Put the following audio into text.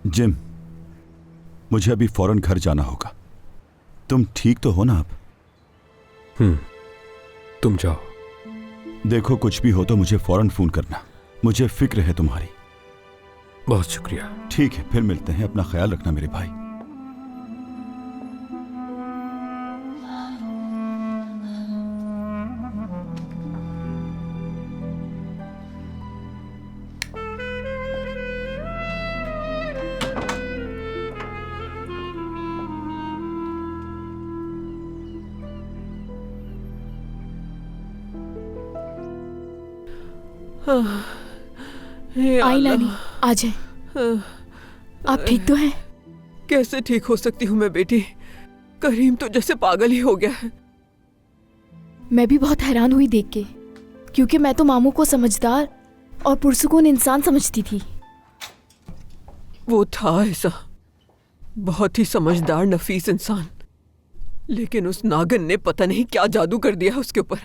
Gym, मुझे अभी फौरन घर जाना होगा। तुम ठीक तो हो ना आप? तुम जाओ। देखो, कुछ भी हो तो मुझे फौरन फोन करना, मुझे फिक्र है तुम्हारी। बहुत शुक्रिया। ठीक है, फिर मिलते हैं। अपना ख्याल रखना मेरे भाई। आई नानी, आ जाए। आप ठीक तो हैं? कैसे ठीक हो सकती हूँ मैं बेटी? करीम तो जैसे पागल ही हो गया है। मैं भी बहुत हैरान हुई देख के, क्योंकि मैं तो मामू को समझदार और पुरसुकून इंसान समझती थी। वो था ऐसा, बहुत ही समझदार नफीस इंसान, लेकिन उस नागिन ने पता नहीं क्या जादू कर दिया उसके ऊपर।